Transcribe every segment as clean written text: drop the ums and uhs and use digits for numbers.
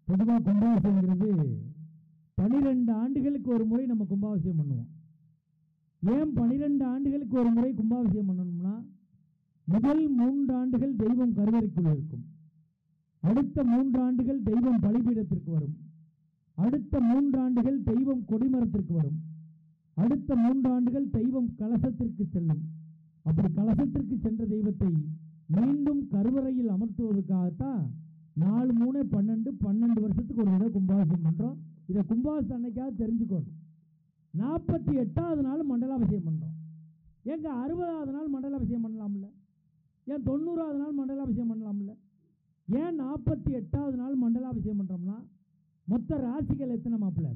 பொதுவாக கும்பாபிஷேகங்கிறது 12 ஆண்டுகளுக்கு ஒரு முறை நம்ம கும்பாபிஷேகம் பண்ணுவோம். ஏன் 12 ஆண்டுகளுக்கு ஒரு முறை கும்பாபிஷேகம் பண்ணணும்னா, முதல் 3 ஆண்டுகள் தெய்வம் கருவறைக்குள் இருக்கும், அடுத்த 3 ஆண்டுகள் தெய்வம் பலிபீடத்திற்கு வரும், அடுத்த 3 ஆண்டுகள் தெய்வம் கொடிமரத்திற்கு வரும், அடுத்த 3 ஆண்டுகள் தெய்வம் கலசத்திற்கு செல்லும். அப்படி கலசத்திற்கு சென்ற தெய்வத்தை மீண்டும் கருவறையில் அமர்த்துவதற்காகத்தான் 4 3 12 12 வருஷத்துக்கு ஒரு தடவை கும்பாபிஷேகம் பண்றோம். இதை கும்பாபிஷேகம் அன்னைக்காக தெரிஞ்சுக்கணும். 48வது நாள் மண்டலாபிஷேகம் பண்றோம். ஏங்க 60வது நாள் மண்டலாபிஷேகம் பண்ணலாம்ல? ஏன் 90வது நாள் மண்டலாபிஷேகம் பண்ணலாம்ல? ஏன் 48வது நாள் மண்டலாபிஷேகம் பண்றோம்னா, மொத்த ராசிகள் எத்தனை மாப்பிள்ள?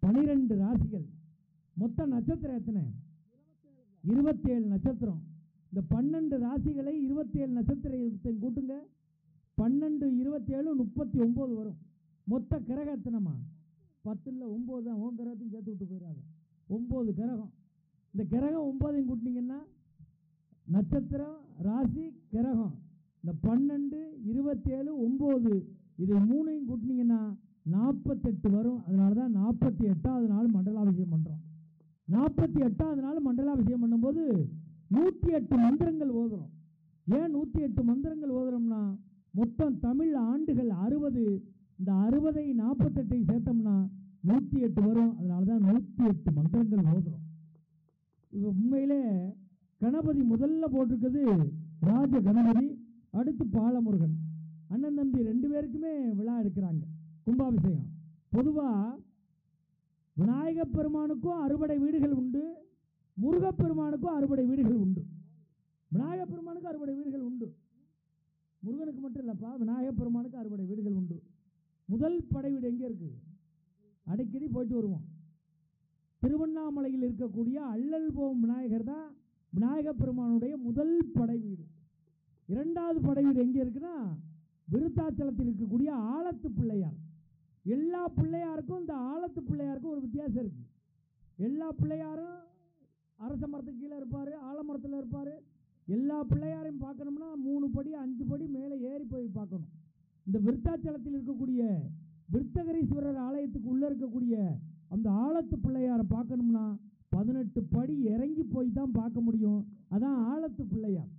12 ராசிகள். மொத்த நட்சத்திரம் எத்தனை? 27 நட்சத்திரம். இந்த 12 ராசிகளை 27 நட்சத்திரத்தை கூட்டுங்க. 12 27 39 வரும். மொத்த கிரகம் எத்தனைமா? 10 இல்லை 9 தான். உன் கிரகத்தையும் சேர்த்து விட்டு போயிடாத. 9 கிரகம். இந்த கிரகம் 9ஐயும் கூட்டினீங்கன்னா நட்சத்திரம் ராசி கிரகம் இந்த 12 27 9 இதை 3ஐயும் கூட்டினீங்கன்னா 48 வரும். அதனால தான் 48வது நாள் மண்டலாபிஷேகம் பண்றோம். 48வது நாள் மண்டலாபிஷேகம் பண்ணும்போது 108 மந்திரங்கள் ஓதுறோம். ஏன் 108 மந்திரங்கள் ஓதுறோம்னா, மொத்தம் தமிழ் ஆண்டுகள் 60. இந்த 60ஐ 48ஐ சேர்த்தோம்னா 108 வரும். அதனால தான் 108 மந்திரங்கள் ஓதுறோம். உண்மையிலே கணபதி முதல்ல போட்டிருக்கிறது ராஜ கணபதி, அடுத்து பாலமுருகன். அண்ணன் தம்பி 2 பேருக்குமே விழா எடுக்கிறாங்க கும்பாபிஷேகம். பொதுவாக விநாயகப் பெருமானுக்கும் அறுபடை வீடுகள் உண்டு, முருகப்பெருமானுக்கும் அறுபடை வீடுகள் உண்டு. விநாயகப் பெருமானுக்கு அறுபடை வீடுகள் உண்டு, முருகனுக்கு மட்டும் இல்லைப்பா, விநாயகப் பெருமானுக்கு அறுபடை வீடுகள் உண்டு. முதல் படை வீடு எங்கே இருக்கு? அடிக்கடி போயிட்டு வருவோம். திருவண்ணாமலையில் இருக்கக்கூடிய அள்ளல் போகும் விநாயகர் தான் விநாயகப் பெருமானுடைய முதல் படை வீடு. 2வது படை வீடு எங்கே இருக்குன்னா, விருத்தாச்சலத்தில் இருக்கக்கூடிய ஆலத்து பிள்ளையார். எல்லா பிள்ளையாருக்கும் இந்த ஆலத்து பிள்ளையாருக்கும் ஒரு வித்தியாசம் இருக்கு. எல்லா பிள்ளையாரும் அரச மரத்துக்கு கீழே இருப்பார், ஆலமரத்தில் இருப்பார். எல்லா பிள்ளையாரையும் பார்க்கணும்னா 3 படி 5 படி மேலே ஏறி போய் பார்க்கணும். இந்த விருத்தாச்சலத்தில் இருக்கக்கூடிய விருத்தகரீஸ்வரர் ஆலயத்துக்கு உள்ளே இருக்கக்கூடிய அந்த ஆலத்து பிள்ளையாரை பார்க்கணும்னா 18 படி இறங்கி போய் தான் பார்க்க முடியும். அதான் ஆலத்து பிள்ளையார்.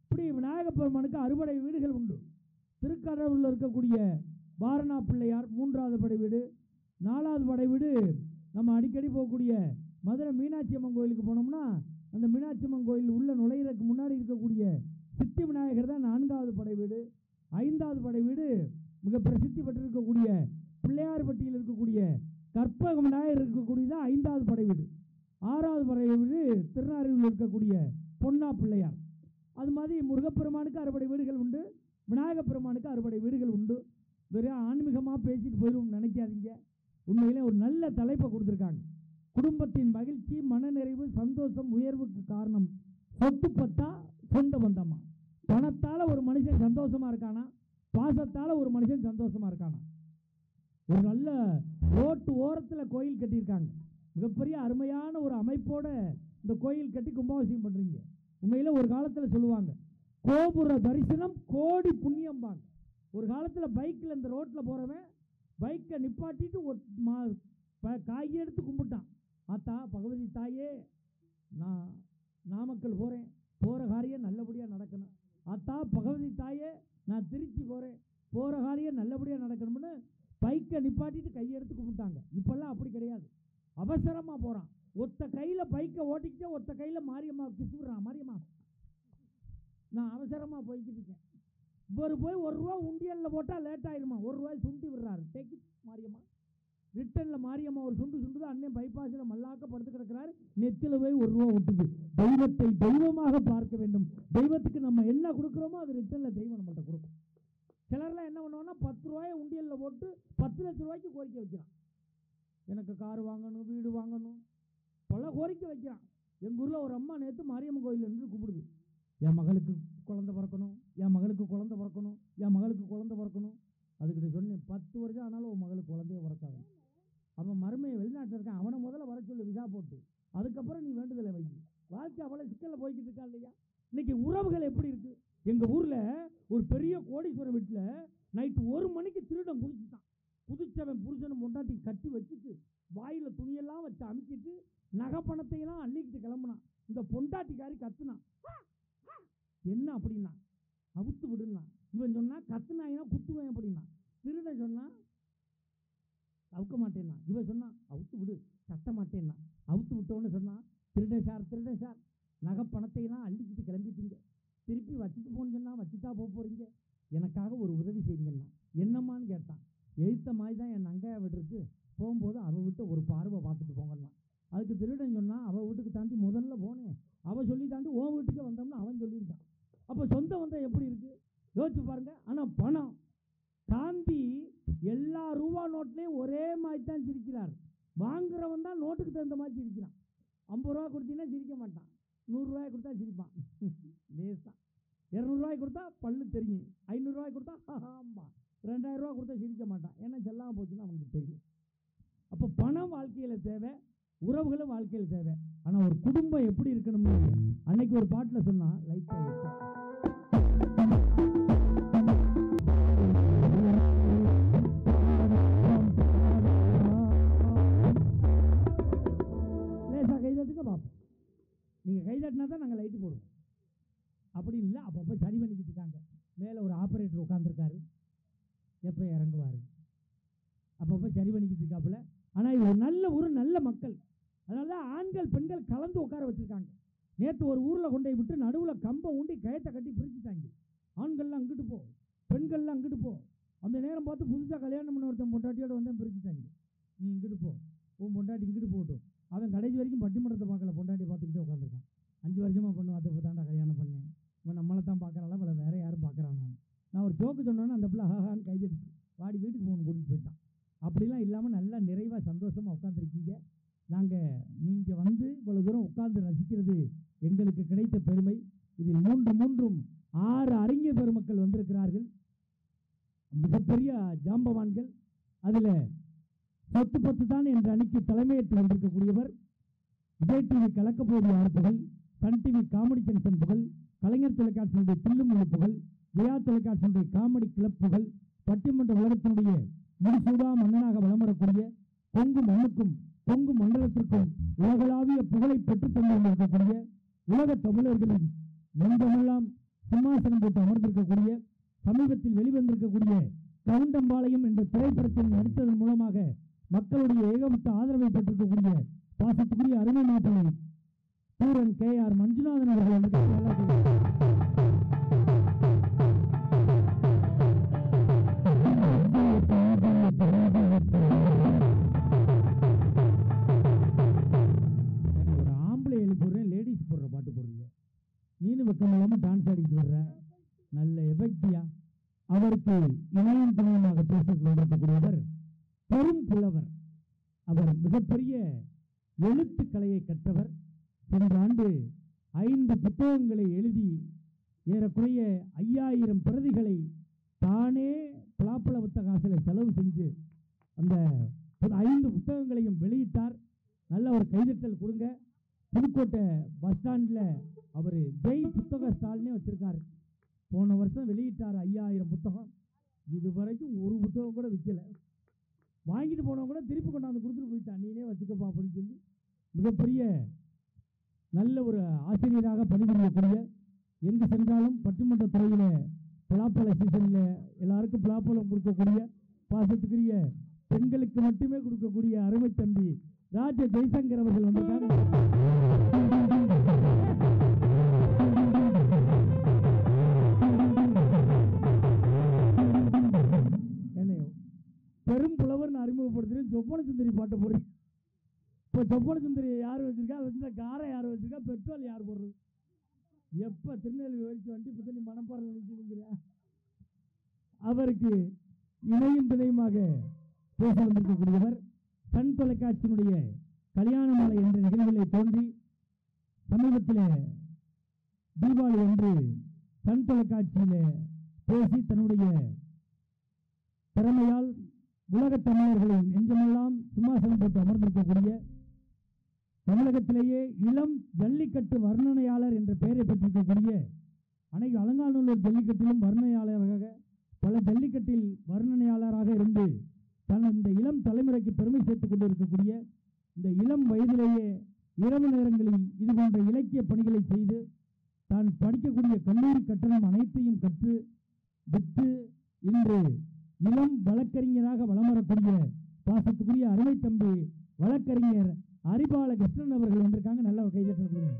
இப்படி விநாயகப் பெருமானுக்கு அறுபடை வீடுகள் உண்டு. திருக்கடவுரில் இருக்கக்கூடிய வாரணா பிள்ளையார் 3வது படை வீடு. 4வது படை வீடு நம்ம அடிக்கடி போகக்கூடிய மதுரை மீனாட்சி அம்மன் கோயிலுக்கு போனோம்னா, அந்த மீனாட்சி அம்மன் கோயில் உள்ள நுழையிறதுக்கு முன்னாடி இருக்கக்கூடிய சித்தி விநாயகர் தான் 4வது படை வீடு. 5வது படை வீடு மிக பிரசித்தி பெற்றிருக்கக்கூடிய பிள்ளையார்பட்டியில் இருக்கக்கூடிய கற்பக விநாயகர் இருக்கக்கூடியதான் 5வது படை வீடு. 6வது படை வீடு திருநாரையூரில் இருக்கக்கூடிய பொன்னா பிள்ளையார். அது மாதிரி முருகப்பெருமானுக்கு அறுபடை வீடுகள் உண்டு, விநாயகப் பெருமானுக்கு அறுபடை வீடுகள் உண்டு. வெறும் ஆன்மீகமாக பேசிட்டு போயிடும் நினைக்காதீங்க. உண்மையிலே ஒரு நல்ல தலைப்பை கொடுத்துருக்காங்க. குடும்பத்தின் மகிழ்ச்சி, மனநிறைவு, சந்தோஷம், உயர்வுக்கு காரணம் சொத்து பத்தா சொந்த பந்தமா? பணத்தால் ஒரு மனுஷன் சந்தோஷமா இருக்கானா? பாசத்தால் ஒரு மனுஷன் சந்தோஷமா இருக்கானா? ஒரு நல்ல ரோட்டு ஓரத்தில் கோயில் கட்டியிருக்காங்க. மிகப்பெரிய அருமையான ஒரு அமைப்போட இந்த கோயில் கட்டி கும்பாபிஷேகம் பண்றீங்க. உண்மையில ஒரு காலத்தில் சொல்லுவாங்க, கோபுர தரிசனம் கோடி புண்ணியம்பாங்க. ஒரு காலத்தில் பைக்கில் இந்த ரோட்டில் போகிறவன் பைக்கை நிப்பாட்டிட்டு காய் எடுத்து கும்பிட்டான். ஆத்தா பகவதி தாயே, நான் நாமக்கல் போகிறேன், போகிற காரியம் நல்லபடியாக நடக்கணும். ஆத்தா பகவதி தாயே, நான் திருச்சி போகிறேன், போகிற காரியம் நல்லபடியாக நடக்கணும்னு பைக்கை நிப்பாட்டிட்டு கையெடுத்து கும்பிட்டாங்க. இப்போல்லாம் அப்படி கிடையாது. அவசரமாக போகிறான், ஒத்த கையில் பைக்கை ஓட்டிக்கிட்டே ஒத்த கையில் மாரியம்மா கிசுறான். மாரியம்மா நான் அவசரமாக போய்கிட்டு இருக்கேன். இவர் போய் 1 ரூபா உண்டியலில் போட்டால் லேட் ஆகிடுமா, 1 ரூபாய் சுண்டி விடுறாரு. டேக் மாரியம்மா. ரிட்டனில் மாரியம்மா ஒரு சுண்டு சுண்டுது. அண்ணன் பைபாஸில் மல்லாக்க படுத்து கிடக்கிறாரு. நெத்தியில் போய் 1 ரூபா விட்டுது. தெய்வத்தை தெய்வமாக பார்க்க வேண்டும். தெய்வத்துக்கு நம்ம என்ன கொடுக்குறோமோ அது ரிட்டனில் தெய்வம் நம்மள்கிட்ட கொடுக்கும். சிலர்லாம் என்ன பண்ணுவோன்னா 10 ரூபாயை உண்டியலில் போட்டு 10 லட்சம் ரூபாய்க்கு கோரிக்கை வைக்கிறான். எனக்கு கார் வாங்கணும், வீடு வாங்கணும், பல கோரிக்கை வைக்கிறான். எங்கள் ஊரில் ஒரு அம்மா நேற்று மாரியம்மன் கோயில் என்று கூப்பிடுது. என் மகளுக்கு குழந்தை பிறக்கணும், என் மகளுக்கு குழந்தை பிறக்கணும், என் மகளுக்கு குழந்தை பிறக்கணும். அதுக்கிட்ட சொன்னேன், 10 வருஷம் ஆனாலும் உன் மகளுக்கு குழந்தைய பிறக்காது. அவன் மருமையை வெளிநாட்டில் இருக்கான், அவனை முதல்ல வர சொல்லி விசா போட்டு, அதுக்கப்புறம் நீ வேண்டுதலை வை. வாழ்க்கை அவ்வளோ சிக்கலில் போய்கிட்டு இருக்கா இல்லையா? இன்னைக்கு உறவுகள் எப்படி இருக்கு? எங்கள் ஊரில் ஒரு பெரிய கோடீஸ்வரர் வீட்டில் நைட்டு 1 மணிக்கு திருடன் குதிச்சுட்டான். புதுச்சவன் புருஷனும் பொண்டாட்டி கட்டி வச்சுட்டு வாயில் துணியெல்லாம் வச்சு அமுக்கிட்டு நகை பணத்தையெல்லாம் அள்ளிக்கிட்டு கிளம்புனான். இந்த பொண்டாட்டிக்காரி கத்துனான். என்ன அப்படின்னா அவுத்து விடுனா. இவன் சொன்னா கத்துனாயினா குத்துவேன் அப்படின்னா. திருடன் சொன்னா அவுக்க மாட்டேன்னா. இவன் சொன்னா அவுத்து விடு கத்த மாட்டேன்னா. அவுத்து விட்டோன்னு சொன்னா திருடன் சார் நகை பணத்தையெல்லாம் அள்ளிக்கிட்டு கிளம்பிட்டீங்க, திருப்பி வச்சுட்டு போன்னு சொன்னா வச்சுட்டா போகிறீங்க, எனக்காக ஒரு உதவி செய்யுங்கன்னா. என்னம்மான்னு கேட்டான். எழுத்த மாதிரி தான் என் நங்கையா வீடு இருக்கு, போகும்போது அவள் விட்டு ஒரு பார்வை பார்த்துட்டு போங்கன்னா. அதுக்கு திருடன் சொன்னால் அவள் வீட்டுக்கு தாண்டி முதல்ல போனேன், அவள் சொல்லி தாண்டி உன் வீட்டுக்கு வந்தோம்னு அவன் சொல்லியிருக்கான். அப்போ சொந்தம் வந்தால் எப்படி இருக்கு யோசிச்சு பாருங்க. ஆனால் பணம், காந்தி எல்லா ரூபா நோட்லேயும் ஒரே மாதிரி தான் சிரிக்கிறார். வாங்குறவன் தான் நோட்டுக்கு தகுந்த மாதிரி சிரிக்கிறான். 50 ரூபா கொடுத்தீங்கன்னா சிரிக்க மாட்டான், 100 ரூபாய் கொடுத்தா சிரிப்பான் லேசா. 200 ரூபாய் கொடுத்தா பல்லு தெரியும், 500 ரூபாய் கொடுத்தா ஆமா, 2000 ரூபா கொடுத்தா சிரிக்க மாட்டான். ஏன்னா செல்லாமல் போச்சுன்னா அவனுக்கு தெரியும். அப்போ பணம் வாழ்க்கையில் தேவை, உறவுகளும் வாழ்க்கையில் தேவை. ஆனால் ஒரு குடும்பம் எப்படி இருக்கணும்னு அன்னைக்கு ஒரு பாட்டில் சொன்னா லைட்டாக லேசாக கைதட்டுக்க பார்ப்போம். நீங்கள் கைதட்டினா தான் நாங்கள் லைட்டு போடுவோம். அப்படி இல்லை, அப்பப்போ சரி பண்ணிக்கிட்டு இருக்காங்க. மேலே ஒரு ஆப்ரேட்டர் உட்காந்துருக்காரு, எப்போ இறங்குவார், அப்பப்போ சரி பண்ணிக்கிட்டு இருக்காப்புல. ஆனால் இது ஒரு நல்ல மக்கள். அதனால ஆண்கள் பெண்கள் கலந்து உட்கார வச்சுருக்காங்க. நேற்று ஒரு ஊரில் கொண்டே விட்டு நடுவில் கம்பை ஊண்டி கயத்தை கட்டி பிரிச்சுட்டாங்க. ஆண்கள்லாம் அங்கிட்டு போ, பெண்கள்லாம் அங்கிட்டு போ. அந்த நேரம் பார்த்து புதுசாக கல்யாணம் பண்ண ஒருத்தன் பொண்டாட்டியோட வந்தேன் பிரிச்சுட்டாங்க. நீ இங்கிட்டு போ, உன் பொண்டாட்டி இங்கிட்டு போட்டும். அவன் கடைசி வரைக்கும் பட்டிமன்றத்தை பார்க்கல, பொண்டாட்டி பார்த்துக்கிட்டே உட்காந்துருக்கான். 5 வருஷமாக பண்ணுவான், அதை தாண்டா கல்யாணம் பண்ணேன், இவன் நம்மளை தான் பார்க்குறாளா, இவளை வேற யாரும் பார்க்குறான். நான் ஒரு ஜோக்கு சொன்னோன்னே அந்த பிள்ளை ஹாஹான்னு கைதடிச்சு வாடி வீட்டுக்கு போகணும் கூட்டிகிட்டு போயிட்டான். அப்படிலாம் இல்லாமல் நல்லா நிறைவாக சந்தோஷமாக உட்காந்துருக்கீங்க. நீங்கள் வந்து இவ்வளோ தூரம் உட்கார்ந்து ரசிக்கிறது எங்களுக்கு கிடைத்த பெருமை. இதில் மூன்றும் 6 அறிஞர் பெருமக்கள் வந்திருக்கிறார்கள், மிகப்பெரிய ஜாம்பவான்கள். அதில் 10 தான் என்ற அணிக்கு தலைமையேற்று வந்திருக்கக்கூடியவர் விஜய் டிவி கலக்கப்போது யார் புகழ், சன் டிவி காமெடி ஜங்ஷன் புகழ், கலைஞர் தொலைக்காட்சியினுடைய தில்லுமுள்ளு புகழ், ஜெயா தொலைக்காட்சியினுடைய காமெடி கிளப் புகழ், பட்டிமன்ற உலகத்தினுடைய முடிசூடா மன்னனாக வலம் வரக்கூடிய கொங்கு மண்ணுக்கும் கொங்கு மண்டலத்திற்கும் உலகளாவிய புகழை பெற்றுத் தந்திருக்கக்கூடிய உலக தமிழர்களின் நெஞ்சமெல்லாம் சிம்மாசனம் போட்டு அமர்ந்திருக்கக்கூடிய, சமீபத்தில் வெளிவந்திருக்கக்கூடிய கவுண்டம்பாளையம் என்ற திரைப்படத்தில் நடித்ததன் மூலமாக மக்களுடைய ஏகமத்த ஆதரவை பெற்றிருக்கக்கூடிய பாசத்துக்குரிய அருமை மாப்பிள்ளை பூரன் KR மஞ்சுநாதன் அவர்கள் ஒரு ஆம்பளை எழுப்பிடுறேன், லேடிஸ் போடுற பாட்டு போடுறீங்க, நீனு வெக்கம் இல்லாமல் டான்ஸ் ஆடிக்கிட்டு வர்ற, நல்ல எபக்தியா. அவருக்கு இணையம் துணையமாக பேசிக் கொண்டிருக்கக்கூடியவர் பெரும் புலவர். அவர் மிகப்பெரிய எழுத்துக்கலையை கற்றவர். சென்ற ஆண்டு 5 புத்தகங்களை எழுதி ஏறக்குறைய 5000 பிரதிகளை தானே பலாப்பழ புத்தகாசில் செலவு செஞ்சு அந்த 5 புத்தகங்களையும் வெளியிட்டார். நல்ல ஒரு கைதட்டல் கொடுங்க. புதுக்கோட்டை பஸ் ஸ்டாண்டில் அவர் ஜெய் புத்தக ஸ்டால்னே வச்சிருக்காரு. போன வருஷம் வெளியிட்டார் 5000 புத்தகம். இதுவரைக்கும் ஒரு புத்தகம் கூட விற்கலை. வாங்கிட்டு போனவங்க கூட திருப்பி கொண்டாந்து கொடுத்துட்டு போயிட்டான், நீனே வச்சுக்கப்பா அப்படின்னு சொல்லி. மிகப்பெரிய நல்ல ஒரு ஆசிரியராக பணிபுரியக்கூடிய, எங்கு சென்றாலும் பட்டிமன்ற துறையில் பலாப்பழ சீசனில் எல்லாருக்கும் பலாப்பழம் கொடுக்கக்கூடிய, பாசத்துக்குரிய பெண்களுக்கு மட்டுமே கொடுக்கக்கூடிய அருமை தம்பி ராஜ ஜெய்சங்கர் அவர்கள் வந்திருக்காங்க. பெரும் புலவர் அறிமுகப்படுத்துறேன். சொப்பன சுந்தரி பாட்டு போடுறேன். இப்போ சொப்பன சுந்தரி யார் வச்சிருக்கா, வச்சிருந்தா காரை யார் வச்சிருக்கா, பெட்ரோல் யார் போடுறது, எப்போ திருநெல்வேலி வச்சு வண்டி பற்றி நீ மனப்பாறை நினைச்சுங்கிற அவருக்கு இணையும் துணையுமாக பேச வந்திருக்கக்கூடியவர் சன் தொலைக்காட்சியினுடைய கல்யாண மாலை என்ற நிகழ்வுகளை தோன்றி சமீபத்தில் தீபாவளி அன்று சன் தொலைக்காட்சியில் பேசி தன்னுடைய திறமையால் உலகத் தமிழர்களின் நெஞ்சமெல்லாம் சிம்மாசனம் போட்டு அமர்ந்திருக்கக்கூடிய, தமிழகத்திலேயே இளம் ஜல்லிக்கட்டு வர்ணனையாளர் என்ற பெயரை பெற்றிருக்கக்கூடிய, அனைத்து அலங்காநல்லூர் ஜல்லிக்கட்டிலும் வர்ணனையாளராக, பல ஜல்லிக்கட்டில் வர்ணனையாளராக இருந்து இந்த இளம் தலைமுறைக்கு பெருமை சேர்த்துக் கொண்டிருக்கக்கூடிய இந்த இளம் வயதிலேயே இரவு நேரங்களில் இது போன்ற இலக்கிய பணிகளை செய்து தான் படிக்கக்கூடிய கல்லூரி கட்டணம் அனைத்தையும் கற்று விட்டு இன்று இளம் வழக்கறிஞராக வலம் வரக்கூடிய பாசத்துக்குரிய அருமை தம்பி வழக்கறிஞர் அரிபால கிருஷ்ணன் அவர்கள் வந்திருக்காங்க. நல்ல ஒரு கைதட்டல் கொடுங்க.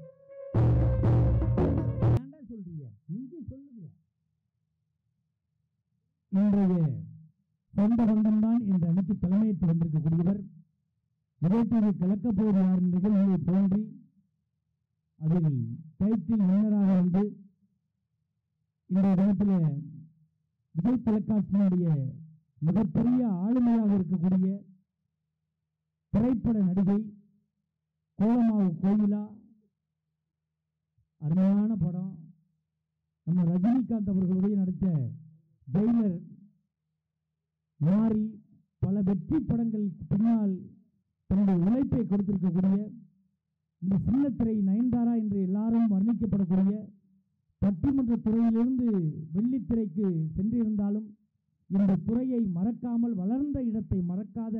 ஏன்டா சொல்றீங்க? இங்கே சொல்லுங்க. இன்றைய சொந்த பந்தம்தான் என்ற அணிக்கு தலைமையேற்று வந்திருக்கக்கூடியவர் விஜய் கலக்கப் போவது யார் நிகழ்ச்சியை தோன்றி அதில் டைட்டில் வின்னராக வந்து இன்றைய தினத்தில் விஜய் தொலைக்காட்சியினுடைய மிகப்பெரிய ஆளுமையாக இருக்கக்கூடிய திரைப்பட நடிகை கோலமாவு கோயிலா. அருமையான படம். நம்ம ரஜினிகாந்த் அவர்களுடைய நடித்த ஜெயிலர் மாறி பல வெற்றி படங்களுக்கு பின்னால் தன்னுடைய உழைப்பை கொடுத்திருக்கக்கூடிய இந்த சின்னத்திரை நயன்தாரா என்று எல்லாரும் வர்ணிக்கப்படக்கூடிய பட்டிமன்ற துறையிலிருந்து வெள்ளித்திரைக்கு சென்றிருந்தாலும் இந்த துறையை மறக்காமல் வளர்ந்த இடத்தை மறக்காத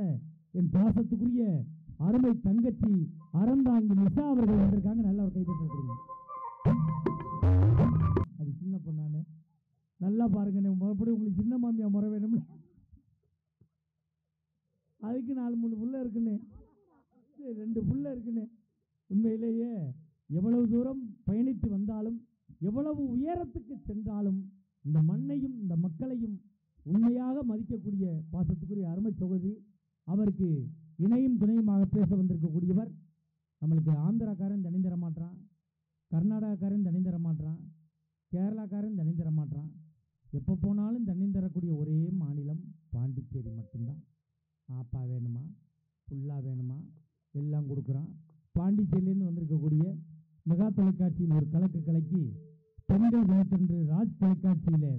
என் பாசத்துக்குரிய அருமை தங்கச்சி அறந்தாங்கி நிஷா அவர்கள் வந்திருக்காங்க. நல்ல ஒரு கைதட்டல் கொடுங்க. அது சின்ன பொண்ணானே நல்லா பாருங்க. மறுபடியும் உங்களுக்கு சின்ன மாமியா முறை வேணும்னு அதுக்கு 4-3 புள்ள இருக்குன்னு 2 புள்ள இருக்குன்னு உண்மையிலேயே எவ்வளவு தூரம் பயணித்து வந்தாலும் எவ்வளவு உயரத்துக்கு சென்றாலும் இந்த மண்ணையும் இந்த மக்களையும் உண்மையாக மதிக்கக்கூடிய பாசத்துக்குரிய அருமை சகோதரி அவருக்கு இணையும் துணையுமாக பேச வந்திருக்கக்கூடியவர். நம்மளுக்கு ஆந்திராக்காரன் தனி தர மாட்டான், கர்நாடகாக்காரன் தனி தர மாட்டான், கேரளாக்காரன் தனி தர மாட்டான். எப்போ போனாலும் தண்ணி தரக்கூடிய ஒரே மாநிலம் பாண்டிச்சேரி மட்டும்தான். ஆப்பா வேணுமா புல்லா வேணுமா எல்லாம் கொடுக்குறான். பாண்டிச்சேரியிலேருந்து வந்திருக்கக்கூடிய மெகா தொலைக்காட்சியில் ஒரு கலக்கு கலக்கி பெண்கள் தினத்தன்று ராஜ் தொலைக்காட்சியில்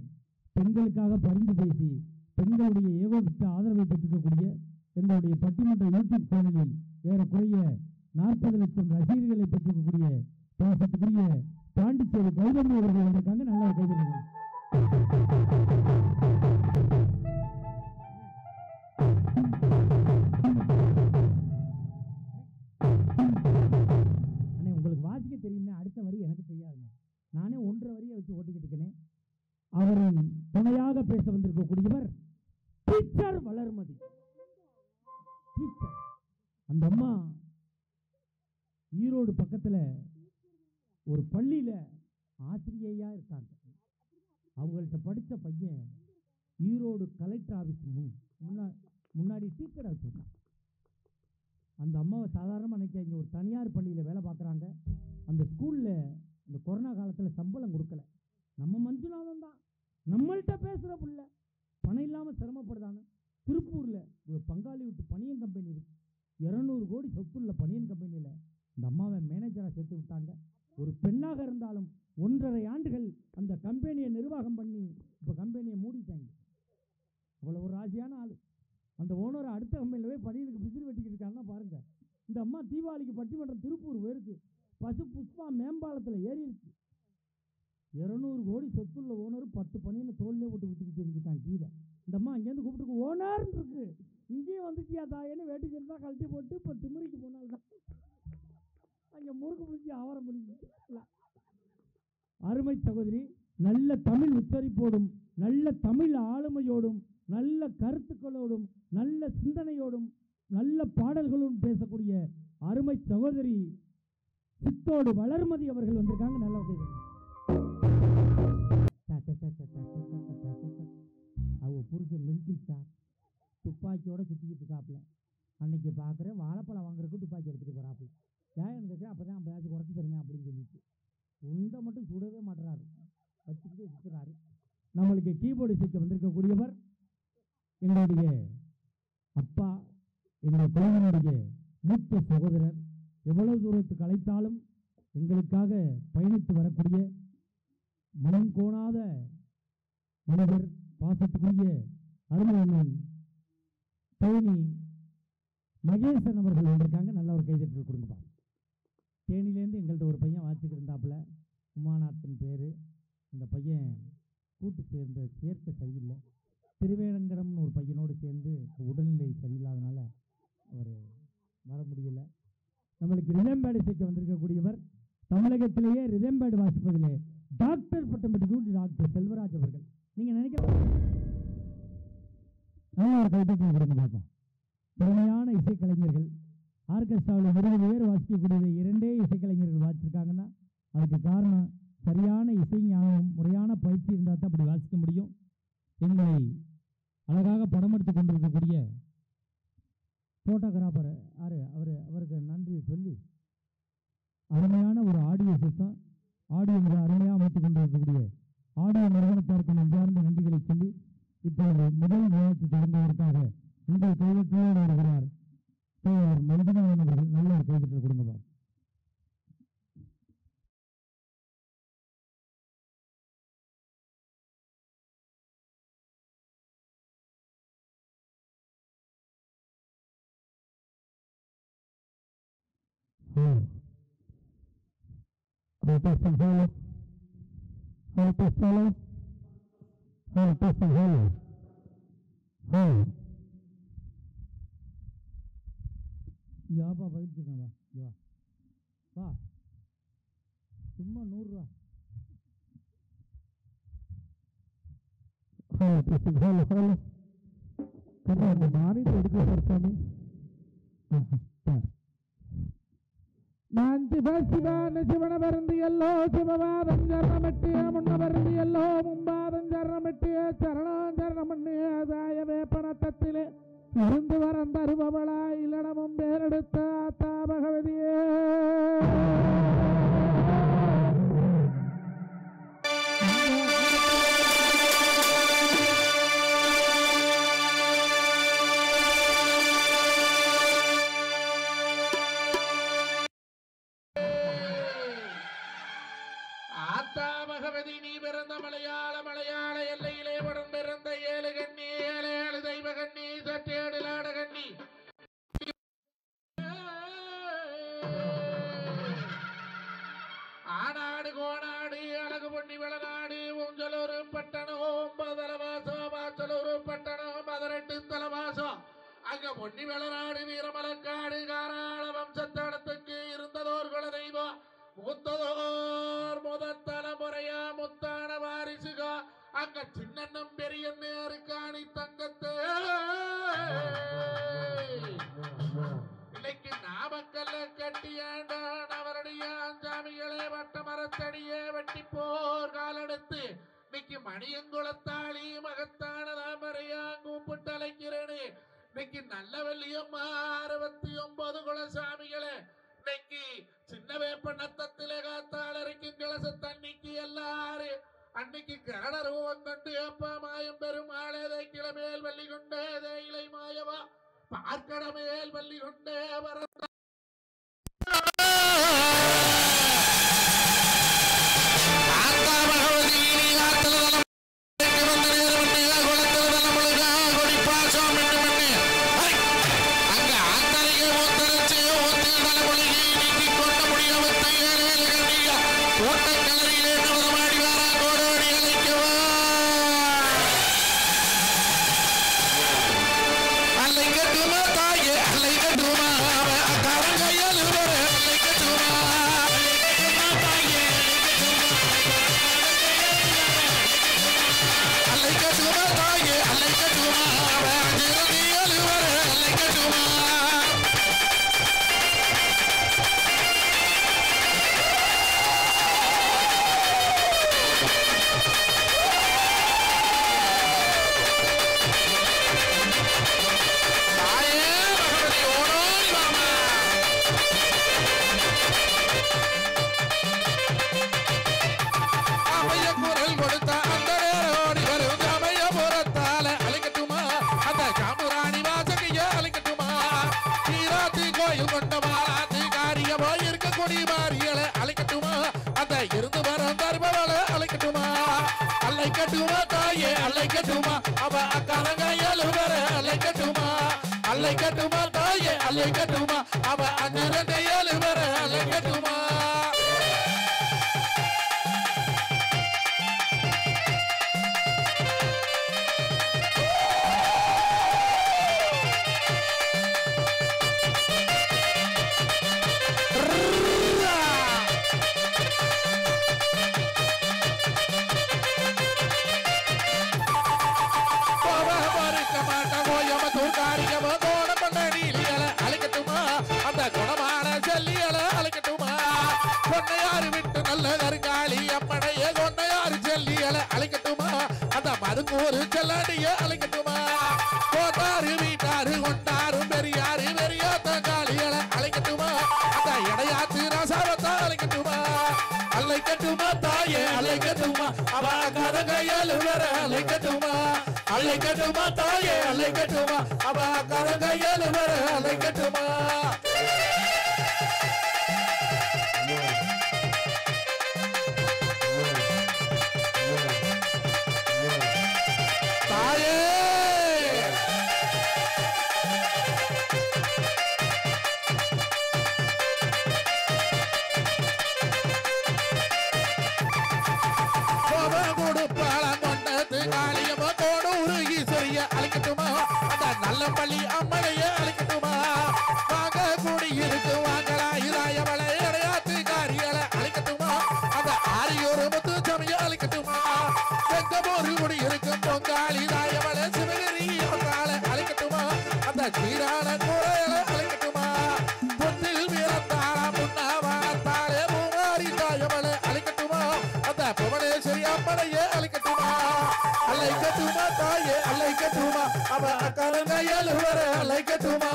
பெண்களுக்காக பரிந்து பேசி பெண்களுடைய ஏகோபித்த ஆதரவை பெற்றிருக்கக்கூடிய எங்களுடைய பட்டிமன்ற யூடியூப் சேனலில் ஏறக்குறைய 40 லட்சம் ரசிகர்களை பெற்றிருக்கக்கூடிய பாசத்துக்குரிய பாண்டிச்சேரி கௌதமி அவர்கள் வந்திருக்காங்க. நல்லா கைதட்டுங்கள். அண்ணே உங்களுக்கு வாசிக்க தெரியுமே, அடுத்த வரி எனக்கு தெரியாதுங்க. நானே 1.5 வரியை வச்சு ஓட்டிக்கிட்டு இருக்கேனே. அவரின் துணையாக பேச வந்திருக்கக்கூடியவர் டீச்சர் வளர்மதி. டீச்சர் அந்த அம்மா ஈரோடு பக்கத்துல ஒரு பள்ளியில ஆசிரியையா இருக்காங்க. அவங்கள்ட்ட படித்த பையன் ஈரோடு கலெக்டர் ஆபீஸ் முன்னாடி டீ கடை வச்சிருக்கான். அந்த அம்மாவை சாதாரணமாக நினைக்காங்க, ஒரு தனியார் பள்ளியில் வேலை பார்க்குறாங்க. அந்த ஸ்கூலில் இந்த கொரோனா காலத்தில் சம்பளம் கொடுக்கல. நம்ம மஞ்சுநாதன் தான் நம்மள்கிட்ட பேசுகிற புள்ள பணம் இல்லாமல் சிரமப்படுதானு திருப்பூரில் ஒரு பங்காளி விட்டு பனியன் கம்பெனி இருக்கு. 200 கோடி சொத்துள்ள பனியன் கம்பெனியில் இந்த அம்மாவை மேனேஜராக சேர்த்து விட்டாங்க. ஒரு பெண்ணாக இருந்தாலும் 1.5 ஆண்டுகள் அந்த கம்பெனியை நிர்வாகம் பண்ணி இப்போ கம்பெனியை மூடிட்டாங்க. அவ்வளோ ஒரு ராசியான ஆள். அந்த ஓனரை அடுத்த கம்பெனியில் போய் பணியனுக்கு பிசிறு வெட்டிக்கிட்டு இருக்காங்கன்னா பாருங்க. இந்த அம்மா தீபாவளிக்கு பட்டிமன்றம் திருப்பூர் போயிருக்கு. பசு புஷ்பா மேம்பாலத்தில் ஏறி இருக்கு. 200 கோடி சொத்துள்ள ஓனர் 10 பணியனை தோல்லே போட்டு விட்டுக்கிட்டு இருந்துட்டாங்க கீழே. இந்த அம்மா அங்கேருந்து கூப்பிட்டு ஓனர் இருக்கு இங்கேயும் வந்துட்டியா தாயன்னு வேட்டுக்கு இருந்தால் கழட்டி போட்டு இப்போ திமுறைக்கு போனால்தான் அங்கே முறுக்கு பிடிச்சி ஆவரம் பிடிச்சி. அருமை சகோதரி நல்ல தமிழ் உச்சரிப்போடும் நல்ல தமிழ் ஆளுமையோடும் நல்ல கருத்துக்களோடும் நல்ல சிந்தனையோடும் நல்ல பாடல்களோடும் பேசக்கூடிய அருமை சகோதரி சித்தோடு வளர்மதி அவர்கள் வந்திருக்காங்க. நல்லா அவங்க புரிஞ்ச மிலிட்ரி ஸ்டார் துப்பாக்கியோட சுற்றிக்கிட்டு இருக்காப்புல. அன்னைக்கு பார்க்குறேன் வாழைப்பழம் வாங்குறதுக்கு துப்பாக்கி எடுத்துகிட்டு போகிறாப்புல. ஏன் எனக்கு அப்போ தான் 50 குறைச்சி தருவேன் அப்படின்னு சொல்லிட்டு உண்டை மட்டும் சுடவே மாட்டுறாரு, வச்சுக்கிட்டு சுற்றுறாரு. நம்மளுக்கு கீபோர்டு சேர்க்க வந்திருக்கக்கூடியவர் எங்களுடைய அப்பா, எங்களுடைய குழந்தையினுடைய மூத்த சகோதரர். எவ்வளவு தூரத்துக்கு அழைத்தாலும் எங்களுக்காக பயணித்து வரக்கூடிய மனம் கோணாத மனிதர், பாசத்துக்குரிய அருமையண்ணன் தேனி மகேசன் அவர்கள் வந்திருக்காங்க. நல்ல ஒரு கைதட்டல் கொடுங்கப்பா. தேனிலேருந்து எங்கள்கிட்ட ஒரு பையன் வாசிக்கிட்டு இருந்தாப்புல, உமாநாத்தன் பேர். அந்த பையன் கூட்டு சேர்ந்த சேர்க்கை சரியில்லை. திருவேரங்கடம்னு ஒரு பையனோடு சேர்ந்து உடல்நிலை சரியில்லாதனால அவர் வர முடியல. நம்மளுக்கு ரிதம் பேட் இசைக்க வந்திருக்கக்கூடியவர் தமிழகத்திலேயே ரிதம் பேட் வாசிப்பதிலே டாக்டர் பட்டம் பெற்று டாக்டர் செல்வராஜ் அவர்கள். நீங்க நினைக்கலாம் நல்ல ஒரு கைத்தட்டல் கொடுங்க பார்ப்போம். திறமையான இசைக்கலைஞர்கள் ஆர்கெஸ்ட்ராவில் 20 பேர் வாசிக்கக்கூடியதை 2 இசைக்கலைஞர்கள் வாசிச்சிருக்காங்கன்னா அதுக்கு காரணம் சரியான இசை ஞானம் முறையான பயிற்சி இருந்தால் தான் அப்படி வாசிக்க முடியும். எங்களை அழகாக படம் எடுத்து கொண்டிருக்கக்கூடிய ஃபோட்டோகிராஃபர் அவருக்கு நன்றி சொல்லி அருமையான ஒரு ஆடியோ சிஸ்டம் ஆடியோ மிக அருமையாக அமைத்துக் கொண்டிருக்கக்கூடிய ஆடியோ நிறுவனத்திற்கு நன்றார்ந்த நன்றிகளை சொல்லி இப்பொழுது முதல் நிலையத்தை தொடங்குவதற்காக உங்கள் கைதட்டலோடு வருகிறார் மஞ்சுநாதன் அவர்கள். நல்ல ஒரு கைதட்டல் கொடுங்க. யாப்பா பதிச்சுக்கா வா சும்மா 100 ரூபா. மாறி எடுக்க சாமி. நான் சிவசிவான சிவன வருந்தியல்லோ சிவவாதம் சரணமிட்டிய முன்ன வருந்தியல்லோ மும்பாதம் சரணமிட்டிய சரணாஞ்சரணமண்ணிய தாய வேப்பனத்திலே இருந்து வரம் தருபவளாய் இல்லடமும் பேரெடுத்த ஆத்தா பகவதியே. பகவதி நீ பிறந்த மலையாள எல்லையிலே உடன் பிறந்த 7 கண்ணி 7 தெய்வ கண்ணி சற்றேடு லாட கண்ணி ஆனாடு கோனாடு அழகு பொன்னி வளநாடு உஞ்சலூர் பட்டணம் 9 தலவாசம் வாச்சலூர் பட்டணம் 18 தலவாசம் அங்க பொன்னி வளநாடு வீரமலக்காடு காராள வம்சத்தடத்துக்கு இருந்ததோர் குல தெய்வம் மூத்ததோர் முதல் தலைமுறையா முத்தான வாரிசுகா அங்க சின்னம் பெரிய நேருக்காணி தங்கத்தை இன்னைக்கு நாமக்கல்ல கட்டியாண்டான் அவருடைய அஞ்சாமிகளே வட்ட மரத்தடியே வெட்டி போர் காலெடுத்து இன்னைக்கு மணியங்குளத்தாளி மகத்தான தாமரையா கூப்பிட்டு அழைக்கிறேன்னு இன்னைக்கு நல்ல வெள்ளியம்மா 69 குலசாமிகளே இன்னைக்கு சின்ன வேப்பநத்தத்திலே காத்தால் அரைக்கும் கலச தண்ணிக்கு எல்லாரும் அன்னைக்கு கரணருவம் கொண்டு அப்பா மாயம் பெருமாளே கிளமேல் வள்ளி கொண்டே இலை மாயவா பார்க்கட மேல் வள்ளி கொண்டே வர அலைக்கட்டுமா தாயே அலைக்கட்டுமா அவ 5 வர அலைக்கட்டுமா ஒரு செல்லாடிய அழைக்கட்டுமா கோட்டாரு வீட்டாரு கொண்டாரும் பெரியாரு பெரியாத்த காளிகளை அழைக்கட்டுமா அந்த இடையாத்து ராசாவத்தா அழைக்கட்டுமா அழைக்கட்டுமா தாயே அழைக்கட்டுமா அவ கரங்கையால் வர அழைக்கட்டுமா அழைக்கட்டுமா தாயே அழைக்கட்டுமா அவ கரங்கையால் வர அழைக்கட்டுமா தாயே நல்ல பள்ளி அம்மனையே அழைக்கட்டுமா வாங்க கூடி இருக்கு வாங்களா இதாயவளை இடையாத்து காரிகளை அழைக்கட்டுமா அந்த ஆரியோரு முத்து சமய அழைக்கட்டுமா எங்க போரு கூடி இருக்கும் பொங்காளி இதாயவளை சிவகிரி அழைக்கட்டுமா அந்த சீரான குறைகளை அழைக்கட்டுமா பொத்தில் வீரத்தாள முன்னாவாத்தாளே பூமாரி தாயவளை அழைக்கட்டுமா அந்த புவனேஸ்வரி அம்மனையே அழைக்கட்டுமா அழைக்கட்டுமா தாயே அழைக்கட்டுமா அவ அக்கரங்கையால் வர அழைக்கட்டுமா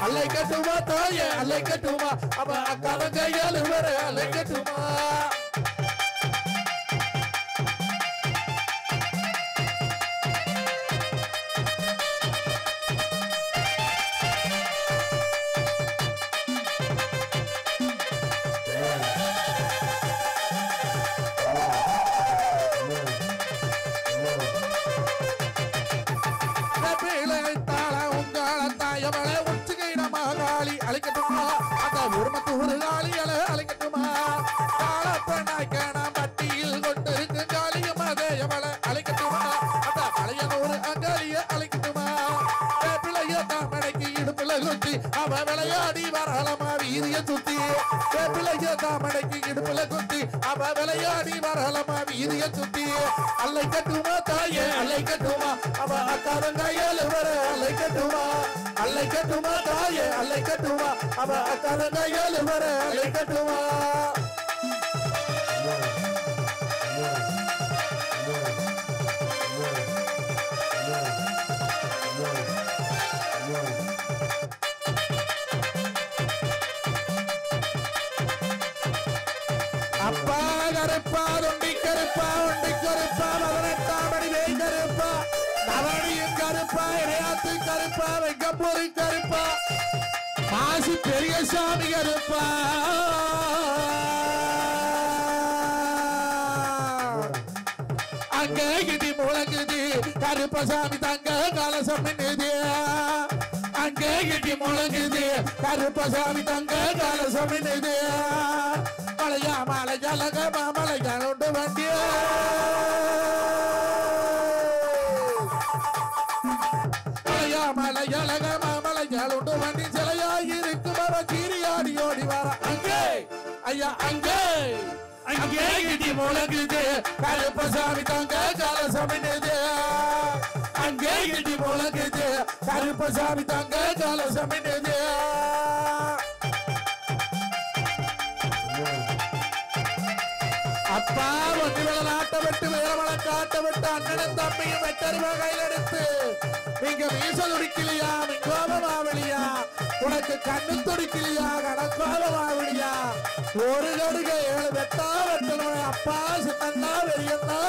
அழைக்கட்டுமா தாயே அழைக்கட்டுமா அவ அக்கரங்கையால் வர அழைக்கட்டுமா அழைக்கட்டுமா அந்த உருமத்தூர் காளிகளை அழைக்கட்டுமா காலப்பனாய்க்கான பட்டியில் கொண்டிருக்கு காளியம்மா தேயவளை அழைக்கட்டுமா அந்த பழையனூர் அங்காளிய அழைக்கட்டுமா பிள்ளைய தாமடைக்கு இடுப்புல குத்தி அவ விளையாடி வரலமா வீதிய சுத்தி பிள்ளைய தாமடைக்கு இடுப்புல குத்தி அவ விளையாடி வரலமா வீதிய சுத்தி அழைக்கட்டுமா தாயே அழைக்கட்டுமா அவ அக்கரங்கையால் வர அழைக்கட்டுமா அழைக்கட்டுமா தாயே அழைக்கட்டுமா அவ அக்கரங்கையால் வர அழைக்கட்டுமா அப்பா கருப்பா தொண்டி கருப்பா ஒண்டி கருப்பா 18ஆம் அடி வேய் கருப்பா நவனியும் கருப்பா இடையாத்து கருப்பா வெங்கப்பூரி கருப்பா மாசி பெரியசாமி கருப்பா அங்க கிட்டி முழங்குது கருப்பசாமி தங்க கலசம் நின்னுது அங்க கிட்டி முழங்குது கருப்பசாமி தங்க கலசம் நின்னுது மலையா மலை ஜலக மாமலை ஜலண்டு வண்டிய மலையா மலை ஜலக மாமலை ஜலண்டு வண்டி சிலையாயிருக்கும் அவ கீரியாடி ஓடி வர அங்கே ஐயா அங்கே அங்கே இடி முழங்குது கருப்பசாமி தங்க கலசம் நின்னுது அங்கே இடி முழங்குது கருப்பசாமி தங்க கலசம் நின்னுது அப்பா ஒன்று விளாட்ட விட்டு வேறவளை காட்ட விட்டு அண்ணனும் தம்பியும் வெட்டறிவா கையில் எடுத்து நீங்க மீச துடிக்கலையா மிங்கோபமாவளியா உனக்கு கண்ணு துடிக்கலையா கடக்கோபமாவளியா ஒரு கடுக 7 வெட்டா வெட்டணும் அப்பா சின்னண்ணா வெறியண்ணா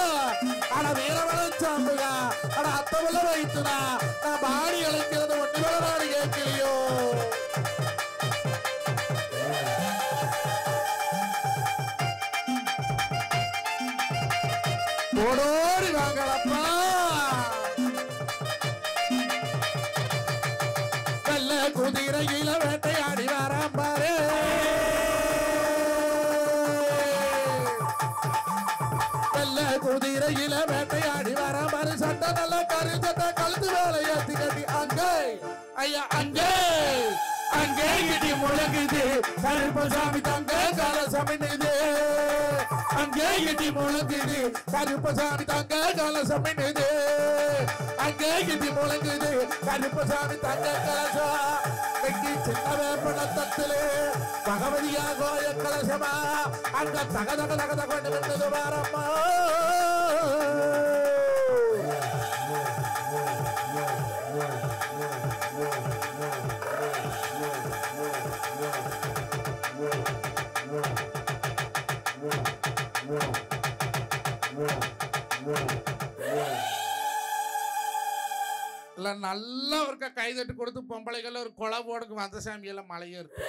ஆனா வீரவளம் சாம்புகா ஆனா அத்தவள வைத்துனா நான் பாடி அழைக்கிறது ஒன்று விளாடு கேட்கலையோ ஓடோடி வாங்களப்பா வெள்ள குதிரையில வேட்டையாடி வரான் பாரு வெள்ள குதிரையில வேட்டையாடி வரான் பாரு சட்டை நல்ல கரு சட்டை கழுத்து வேலை ஏத்தி கட்டி அங்கே ஐயா அங்கே அங்கே இடி முழங்குது கருப்பசாமி தங்க கலசம் நின்னுது அங்கே இடி முழங்குது கருப்பசாமி தங்க கலசம் நின்னுது அங்கே இடி முழங்குது கருப்பசாமி தங்க கலசம் வெங்கி சின்ன வேப்பனத்திலே பகவதியா கோய கலசமா அங்க தக தக தக கொண்டு வந்தது வாரம்மா இல்ல நல்லா ஒருக்கா கைதட்டு கொடுத்து பொம்பளைகள் ஒரு கொலை போடுக்கு வந்த சாமியெல்லாம் மலையே இருக்கு.